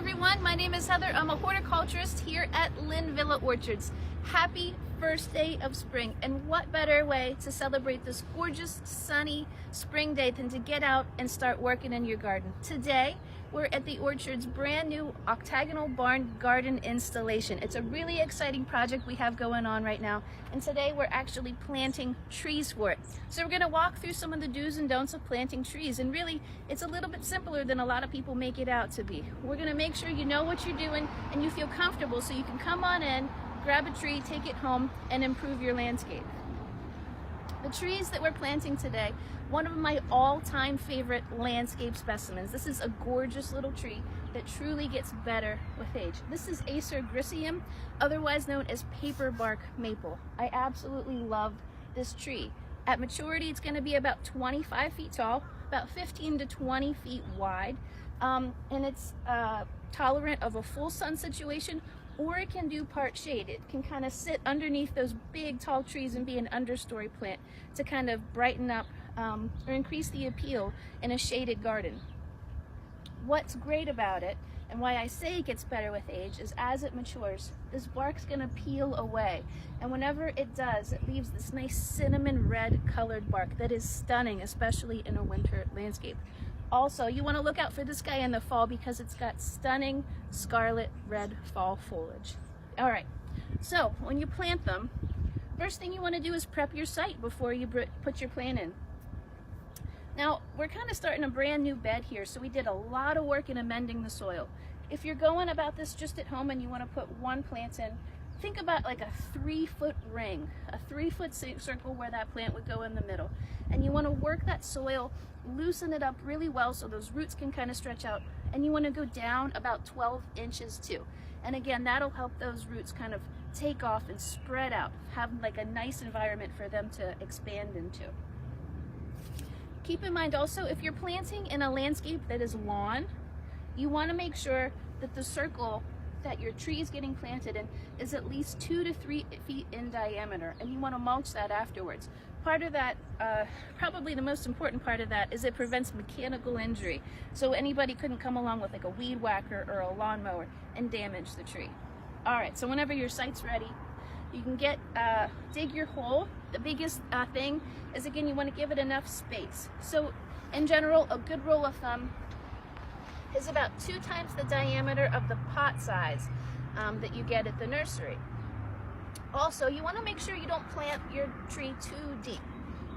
everyone, my name is Heather. I'm a horticulturist here at Lynn Villa Orchards. Happy first day of spring, and what better way to celebrate this gorgeous sunny spring day than to get out and start working in your garden. Today we're at the orchard's brand new octagonal barn garden installation. It's a really exciting project we have going on right now, and today we're actually planting trees for it. So we're going to walk through some of the do's and don'ts of planting trees, and really it's a little bit simpler than a lot of people make it out to be. We're going to make sure you know what you're doing and you feel comfortable so you can come on in, grab a tree, take it home, and improve your landscape. The trees that we're planting today, one of my all-time favorite landscape specimens. This is a gorgeous little tree that truly gets better with age. This is Acer griseum, otherwise known as paperbark maple. I absolutely love this tree. At maturity, it's going to be about 25 feet tall, about 15 to 20 feet wide, and it's tolerant of a full sun situation, or it can do part shade. It can kind of sit underneath those big tall trees and be an understory plant to kind of brighten up or increase the appeal in a shaded garden. What's great about it, and why I say it gets better with age, is as it matures, this bark's gonna peel away. And whenever it does, it leaves this nice cinnamon red colored bark that is stunning, especially in a winter landscape. Also, you want to look out for this guy in the fall because it's got stunning scarlet red fall foliage. All right, so when you plant them, first thing you want to do is prep your site before you put your plant in. Now, we're kind of starting a brand new bed here, so we did a lot of work in amending the soil. If you're going about this just at home and you want to put one plant in, think about like a 3-foot ring, a 3-foot circle where that plant would go in the middle. And you want to work that soil, loosen it up really well so those roots can kind of stretch out. And you want to go down about 12 inches too. And again, that'll help those roots kind of take off and spread out, have like a nice environment for them to expand into. Keep in mind also, if you're planting in a landscape that is lawn, you want to make sure that the circle that your tree is getting planted in is at least 2 to 3 feet in diameter, and you want to mulch that afterwards. Part of that, probably the most important part of that, is it prevents mechanical injury. So anybody couldn't come along with like a weed whacker or a lawnmower and damage the tree. All right, so whenever your site's ready, you can dig your hole. The biggest thing is, again, you want to give it enough space. So in general, a good rule of thumb is about 2 times the diameter of the pot size that you get at the nursery. Also, you want to make sure you don't plant your tree too deep.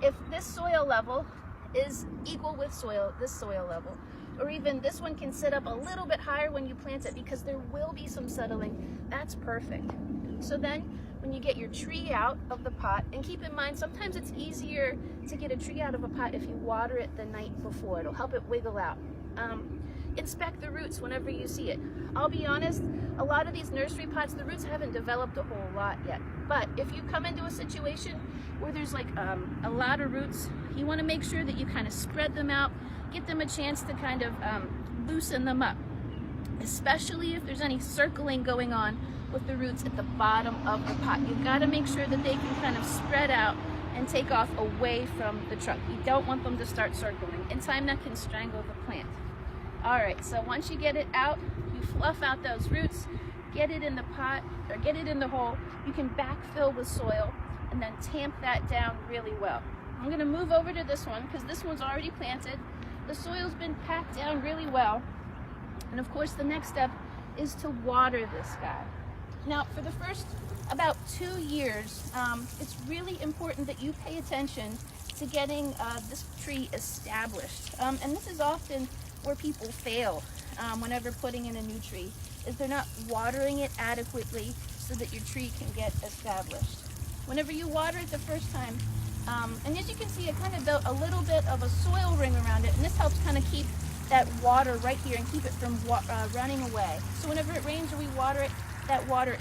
If this soil level is equal with this soil level, or even this one can sit up a little bit higher when you plant it because there will be some settling, that's perfect. So then when you get your tree out of the pot, and keep in mind sometimes it's easier to get a tree out of a pot if you water it the night before. It'll help it wiggle out. Inspect the roots whenever you see it. I'll be honest, a lot of these nursery pots, the roots haven't developed a whole lot yet. But if you come into a situation where there's like a lot of roots, you want to make sure that you kind of spread them out, get them a chance to kind of loosen them up, especially if there's any circling going on with the roots at the bottom of the pot. You've got to make sure that they can kind of spread out and take off away from the trunk. You don't want them to start circling. In time, that can strangle the plant. All right, so once you get it out, you fluff out those roots, get it in the pot, or get it in the hole. You can backfill with soil and then tamp that down really well. I'm gonna move over to this one because this one's already planted. The soil's been packed down really well. And of course, the next step is to water this guy. Now, for the first about 2 years, it's really important that you pay attention to getting this tree established. And this is often where people fail whenever putting in a new tree, is they're not watering it adequately so that your tree can get established. Whenever you water it the first time, and as you can see, I kind of built a little bit of a soil ring around it, and this helps kind of keep that water right here and keep it from running away. So whenever it rains or we water it, that water